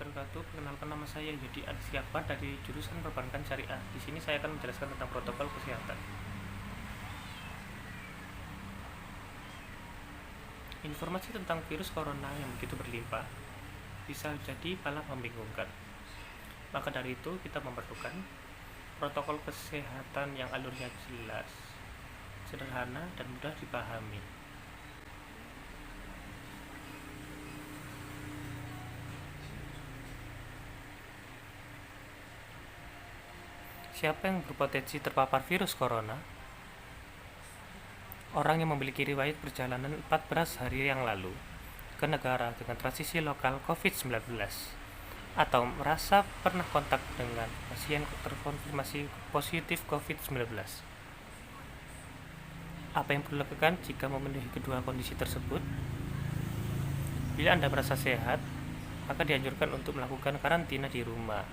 wabarakatuh. Perkenalkan, nama saya Yudi Adisiapa dari jurusan Perbankan Syariah. Di sini saya akan menjelaskan tentang protokol kesehatan. Informasi tentang virus corona yang begitu berlimpah bisa jadi malah membingungkan. Maka dari itu kita memerlukan protokol kesehatan yang alurnya jelas, sederhana, dan mudah dipahami. Siapa yang berpotensi terpapar virus corona? Orang yang memiliki riwayat perjalanan 14 hari yang lalu ke negara dengan transisi lokal COVID-19 atau merasa pernah kontak dengan pasien terkonfirmasi positif COVID-19. Apa yang perlu dilakukan jika memenuhi kedua kondisi tersebut? Bila Anda merasa sehat, maka dianjurkan untuk melakukan karantina di rumah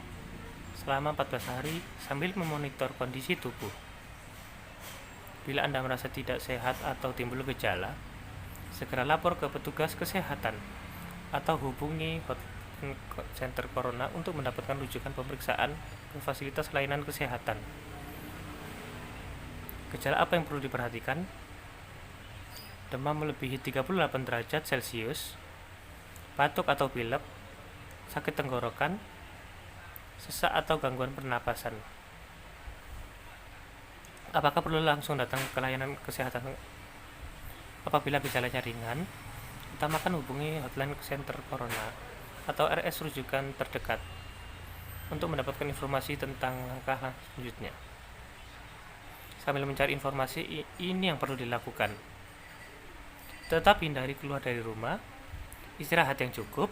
selama 14 hari sambil memonitor kondisi tubuh. Bila Anda merasa tidak sehat atau timbul gejala, segera lapor ke petugas kesehatan atau hubungi hotline center corona untuk mendapatkan rujukan pemeriksaan ke fasilitas layanan kesehatan. Gejala apa yang perlu diperhatikan? Demam melebihi 38 derajat Celcius, batuk atau pilek, sakit tenggorokan, sesak atau gangguan pernapasan. Apakah perlu langsung datang ke layanan kesehatan? Apabila gejalanya ringan, utamakan hubungi hotline center corona atau RS rujukan terdekat untuk mendapatkan informasi tentang langkah selanjutnya. Sambil mencari informasi ini yang perlu dilakukan: tetap hindari keluar dari rumah, istirahat yang cukup,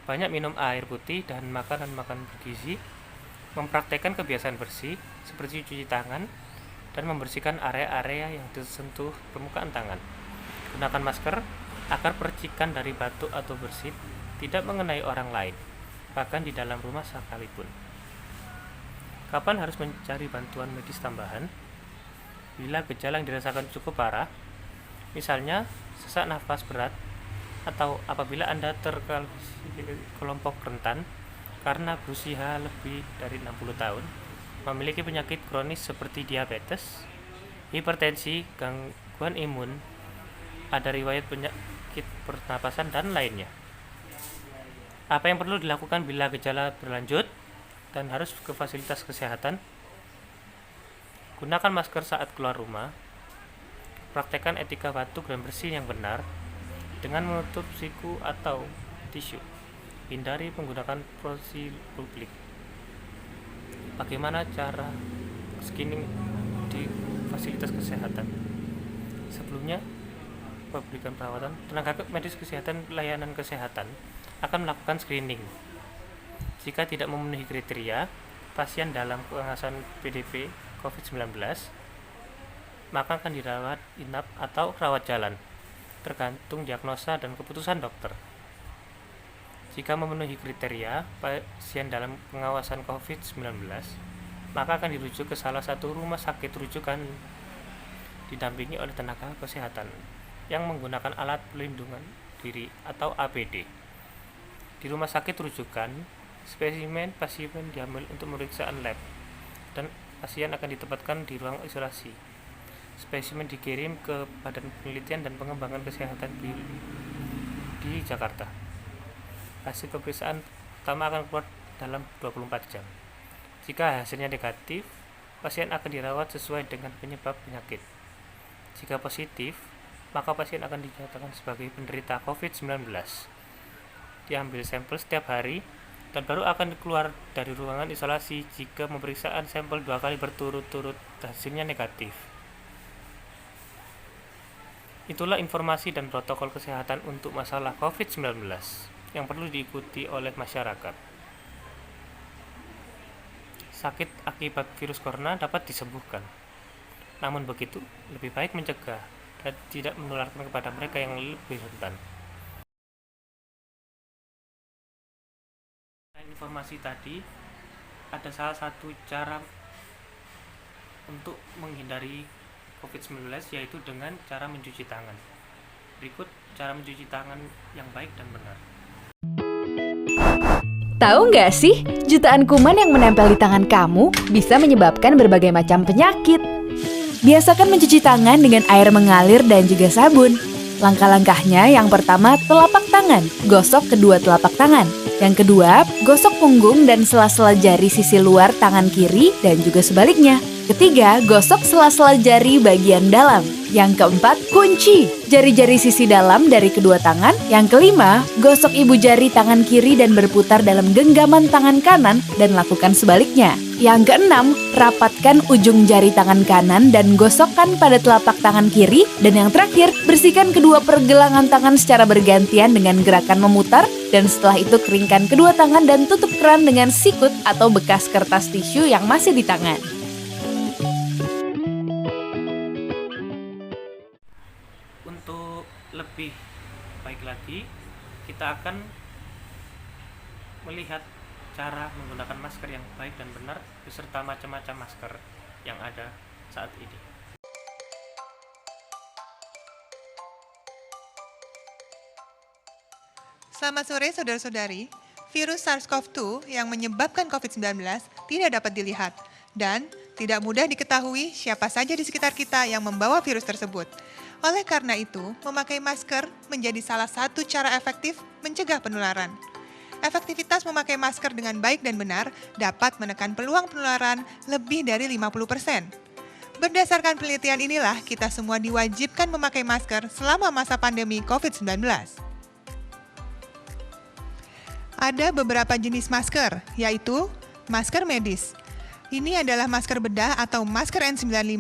banyak minum air putih dan makanan bergizi, mempraktekkan kebiasaan bersih seperti cuci tangan dan membersihkan area-area yang tersentuh permukaan tangan. Gunakan masker agar percikan dari batuk atau bersin tidak mengenai orang lain, bahkan di dalam rumah sekalipun. Kapan harus mencari bantuan medis tambahan? Bila gejala yang dirasakan cukup parah, misalnya sesak nafas berat, atau apabila Anda kelompok rentan karena berusia lebih dari 60 tahun, memiliki penyakit kronis seperti diabetes, hipertensi, gangguan imun, ada riwayat penyakit pernapasan, dan lainnya. Apa yang perlu dilakukan bila gejala berlanjut dan harus ke fasilitas kesehatan? Gunakan masker saat keluar rumah, praktekkan etika batuk dan bersin yang benar dengan menutup siku atau tisu. Hindari menggunakan porsi publik. Bagaimana cara screening di fasilitas kesehatan? Sebelumnya, pemberian perawatan, tenaga medis kesehatan layanan kesehatan akan melakukan screening. Jika tidak memenuhi kriteria pasien dalam pengawasan PDP COVID-19, maka akan dirawat inap atau rawat jalan, tergantung diagnosa dan keputusan dokter. Jika memenuhi kriteria pasien dalam pengawasan COVID-19, maka akan dirujuk ke salah satu rumah sakit rujukan didampingi oleh tenaga kesehatan yang menggunakan alat pelindungan diri atau APD. Di rumah sakit rujukan, spesimen pasien diambil untuk pemeriksaan lab dan pasien akan ditempatkan di ruang isolasi. Spesimen dikirim ke Badan Penelitian dan Pengembangan Kesehatan di Jakarta. Hasil pemeriksaan pertama akan keluar dalam 24 jam. Jika hasilnya negatif, pasien akan dirawat sesuai dengan penyebab penyakit. Jika positif, maka pasien akan dinyatakan sebagai penderita COVID-19. Diambil sampel setiap hari dan baru akan keluar dari ruangan isolasi jika pemeriksaan sampel 2 kali berturut-turut hasilnya negatif. Itulah informasi dan protokol kesehatan untuk masalah COVID-19 yang perlu diikuti oleh masyarakat. Sakit akibat virus corona dapat disembuhkan. Namun begitu, lebih baik mencegah dan tidak menularkan kepada mereka yang lebih rentan. Informasi tadi, ada salah satu cara untuk menghindari COVID-19 yaitu dengan cara mencuci tangan. Berikut cara mencuci tangan yang baik dan benar. Tahu nggak sih, jutaan kuman yang menempel di tangan kamu bisa menyebabkan berbagai macam penyakit. Biasakan mencuci tangan dengan air mengalir dan juga sabun. Langkah-langkahnya yang pertama, telapak tangan, gosok kedua telapak tangan. Yang kedua, gosok punggung dan sela-sela jari sisi luar tangan kiri dan juga sebaliknya. Ketiga, gosok sela-sela jari bagian dalam. Yang keempat, kunci jari-jari sisi dalam dari kedua tangan. Yang kelima, gosok ibu jari tangan kiri dan berputar dalam genggaman tangan kanan dan lakukan sebaliknya. Yang keenam, rapatkan ujung jari tangan kanan dan gosokkan pada telapak tangan kiri. Dan yang terakhir, bersihkan kedua pergelangan tangan secara bergantian dengan gerakan memutar. Dan setelah itu keringkan kedua tangan dan tutup keran dengan sikut atau bekas kertas tisu yang masih di tangan. Untuk lebih baik lagi, kita akan melihat cara menggunakan masker yang baik dan benar beserta macam-macam masker yang ada saat ini. Selamat sore saudara-saudari. Virus SARS-CoV-2 yang menyebabkan COVID-19 tidak dapat dilihat dan tidak mudah diketahui siapa saja di sekitar kita yang membawa virus tersebut. Oleh karena itu, memakai masker menjadi salah satu cara efektif mencegah penularan. Efektivitas memakai masker dengan baik dan benar dapat menekan peluang penularan lebih dari 50%. Berdasarkan penelitian inilah, kita semua diwajibkan memakai masker selama masa pandemi COVID-19. Ada beberapa jenis masker, yaitu masker medis. Ini adalah masker bedah atau masker N95,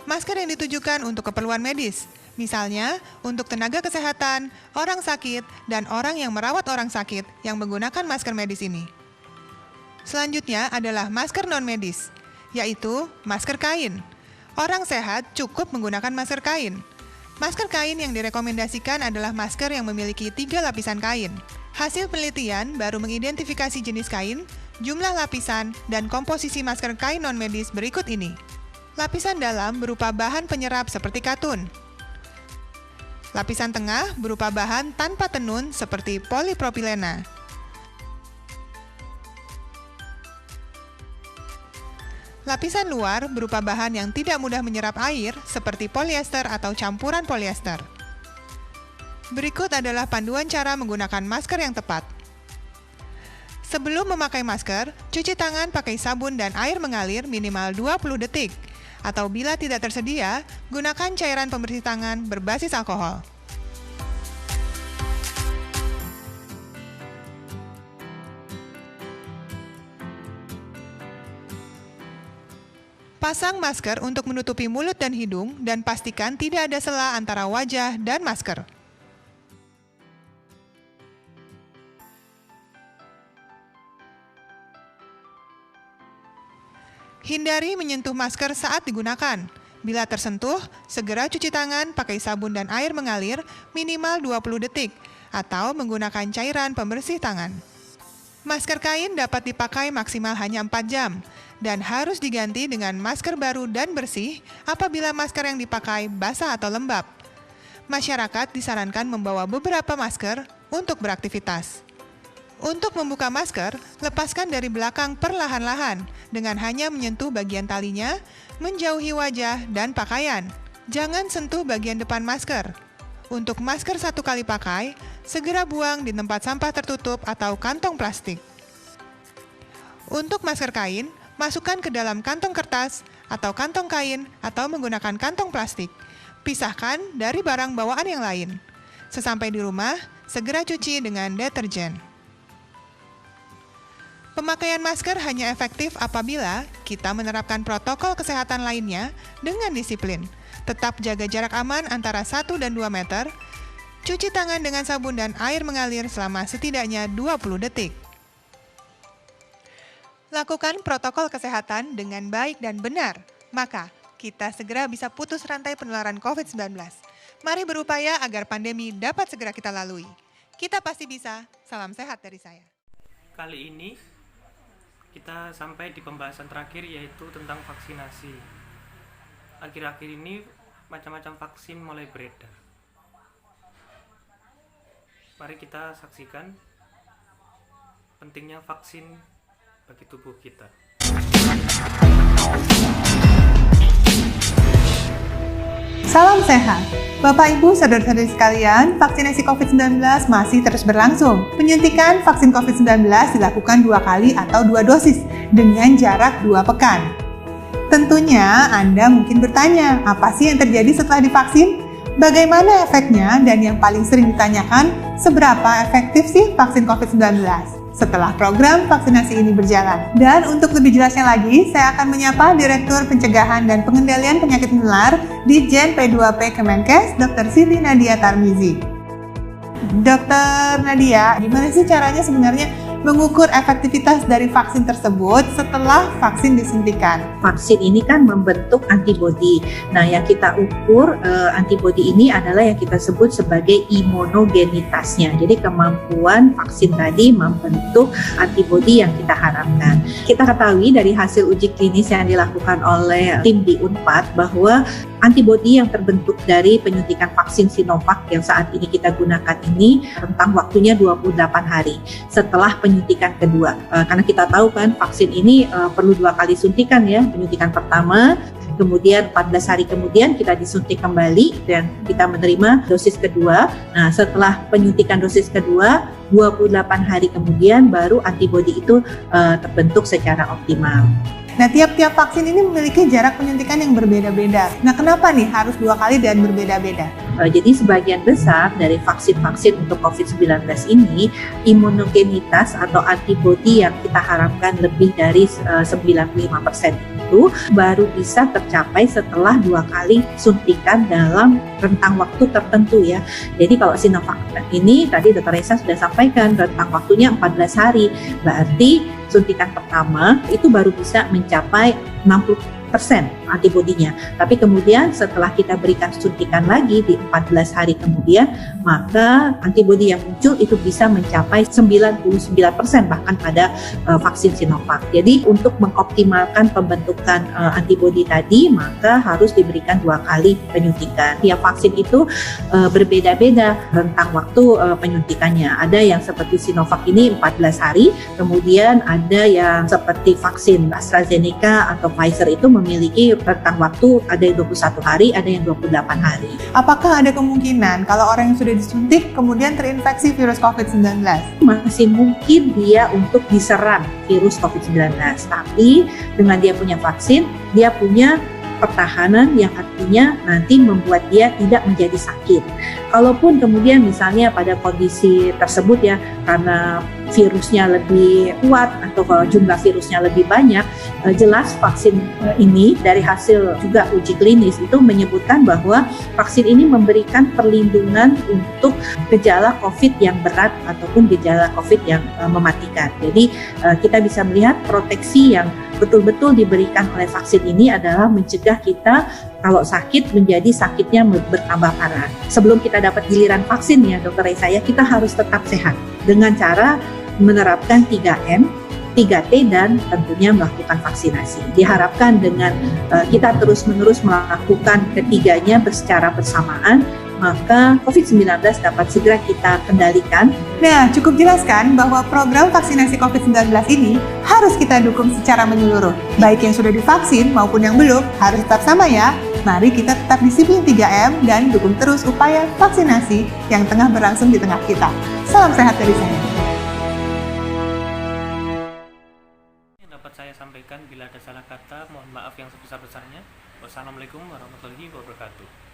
masker yang ditujukan untuk keperluan medis. Misalnya, untuk tenaga kesehatan, orang sakit, dan orang yang merawat orang sakit yang menggunakan masker medis ini. Selanjutnya adalah masker non-medis, yaitu masker kain. Orang sehat cukup menggunakan masker kain. Masker kain yang direkomendasikan adalah masker yang memiliki 3 lapisan kain. Hasil penelitian baru mengidentifikasi jenis kain, jumlah lapisan, dan komposisi masker kain non-medis berikut ini. Lapisan dalam berupa bahan penyerap seperti katun. Lapisan tengah berupa bahan tanpa tenun seperti polipropilena. Lapisan luar berupa bahan yang tidak mudah menyerap air seperti polyester atau campuran polyester. Berikut adalah panduan cara menggunakan masker yang tepat. Sebelum memakai masker, cuci tangan pakai sabun dan air mengalir minimal 20 detik. Atau bila tidak tersedia, gunakan cairan pembersih tangan berbasis alkohol. Pasang masker untuk menutupi mulut dan hidung dan pastikan tidak ada sela antara wajah dan masker. Hindari menyentuh masker saat digunakan. Bila tersentuh, segera cuci tangan pakai sabun dan air mengalir minimal 20 detik atau menggunakan cairan pembersih tangan. Masker kain dapat dipakai maksimal hanya 4 jam dan harus diganti dengan masker baru dan bersih apabila masker yang dipakai basah atau lembab. Masyarakat disarankan membawa beberapa masker untuk beraktivitas. Untuk membuka masker, lepaskan dari belakang perlahan-lahan dengan hanya menyentuh bagian talinya, menjauhi wajah dan pakaian. Jangan sentuh bagian depan masker. Untuk masker 1 kali pakai, segera buang di tempat sampah tertutup atau kantong plastik. Untuk masker kain, masukkan ke dalam kantong kertas atau kantong kain atau menggunakan kantong plastik. Pisahkan dari barang bawaan yang lain. Sesampai di rumah, segera cuci dengan deterjen. Pemakaian masker hanya efektif apabila kita menerapkan protokol kesehatan lainnya dengan disiplin. Tetap jaga jarak aman antara 1 dan 2 meter. Cuci tangan dengan sabun dan air mengalir selama setidaknya 20 detik. Lakukan protokol kesehatan dengan baik dan benar, maka kita segera bisa putus rantai penularan COVID-19. Mari berupaya agar pandemi dapat segera kita lalui. Kita pasti bisa. Salam sehat dari saya. Kali ini kita sampai di pembahasan terakhir, yaitu tentang vaksinasi. Akhir-akhir ini macam-macam vaksin mulai beredar. Mari kita saksikan pentingnya vaksin bagi tubuh kita. Salam sehat. Bapak Ibu, saudara-saudari sekalian, vaksinasi COVID-19 masih terus berlangsung. Penyuntikan vaksin COVID-19 dilakukan 2 kali atau 2 dosis dengan jarak 2 pekan. Tentunya Anda mungkin bertanya, apa sih yang terjadi setelah divaksin? Bagaimana efeknya? Dan yang paling sering ditanyakan, seberapa efektif sih vaksin COVID-19 setelah program vaksinasi ini berjalan? Dan untuk lebih jelasnya lagi, saya akan menyapa Direktur Pencegahan dan Pengendalian Penyakit Menular di Jen P2P Kemenkes, Dr. Siti Nadia Tarmizi. Dr. Nadia, gimana sih caranya sebenarnya mengukur efektivitas dari vaksin tersebut setelah vaksin disuntikan? Vaksin ini kan membentuk antibodi. Nah, yang kita ukur antibodi ini adalah yang kita sebut sebagai imunogenitasnya. Jadi kemampuan vaksin tadi membentuk antibodi yang kita harapkan. Kita ketahui dari hasil uji klinis yang dilakukan oleh tim di Unpad bahwa antibodi yang terbentuk dari penyuntikan vaksin Sinovac yang saat ini kita gunakan ini rentang waktunya 28 hari setelah penyuntikan kedua. Karena kita tahu kan vaksin ini perlu 2 kali suntikan ya. Penyuntikan pertama, kemudian 14 hari kemudian kita disuntik kembali dan kita menerima dosis kedua. Nah, setelah penyuntikan dosis kedua, 28 hari kemudian baru antibodi itu terbentuk secara optimal. Nah, tiap-tiap vaksin ini memiliki jarak penyuntikan yang berbeda-beda. Nah, kenapa nih harus 2 kali dan berbeda-beda? Jadi sebagian besar dari vaksin-vaksin untuk COVID-19 ini, imunogenitas atau antibodi yang kita harapkan lebih dari 95% itu baru bisa tercapai setelah 2 kali suntikan dalam rentang waktu tertentu ya. Jadi kalau Sinovac ini tadi Dr. Reza sudah sampaikan rentang waktunya 14 hari. Berarti suntikan pertama itu baru bisa mencapai 60% antibodinya. Tapi kemudian setelah kita berikan suntikan lagi di 14 hari kemudian, maka antibodi yang muncul itu bisa mencapai 99% bahkan pada vaksin Sinovac. Jadi untuk mengoptimalkan pembentukan antibodi tadi, maka harus diberikan 2 kali penyuntikan. Tiap vaksin itu berbeda-beda rentang waktu penyuntikannya. Ada yang seperti Sinovac ini 14 hari, kemudian ada yang seperti vaksin AstraZeneca atau Pfizer itu memiliki rentang waktu ada yang 21 hari, ada yang 28 hari. Apakah ada kemungkinan kalau orang yang sudah disuntik kemudian terinfeksi virus COVID-19? Masih mungkin dia untuk diserang virus COVID-19, tapi dengan dia punya vaksin, dia punya pertahanan yang artinya nanti membuat dia tidak menjadi sakit. Kalaupun kemudian misalnya pada kondisi tersebut ya, karena virusnya lebih kuat atau kalau jumlah virusnya lebih banyak, jelas vaksin ini dari hasil juga uji klinis itu menyebutkan bahwa vaksin ini memberikan perlindungan untuk gejala COVID yang berat ataupun gejala COVID yang mematikan. Jadi kita bisa melihat proteksi yang betul-betul diberikan oleh vaksin ini adalah mencegah kita kalau sakit menjadi sakitnya bertambah parah. Sebelum kita dapat giliran vaksin ya Dr. Reza, kita harus tetap sehat dengan cara menerapkan 3M, 3T dan tentunya melakukan vaksinasi. Diharapkan dengan kita terus-menerus melakukan ketiganya secara bersamaan, maka COVID-19 dapat segera kita kendalikan. Nah, cukup jelaskan bahwa program vaksinasi COVID-19 ini harus kita dukung secara menyeluruh. Baik yang sudah divaksin maupun yang belum, harus tetap sama ya. Mari kita tetap disiplin 3M dan dukung terus upaya vaksinasi yang tengah berlangsung di tengah kita. Salam sehat dari saya. Yang dapat saya sampaikan, bila ada salah kata, mohon maaf yang sebesar-besarnya. Wassalamualaikum warahmatullahi wabarakatuh.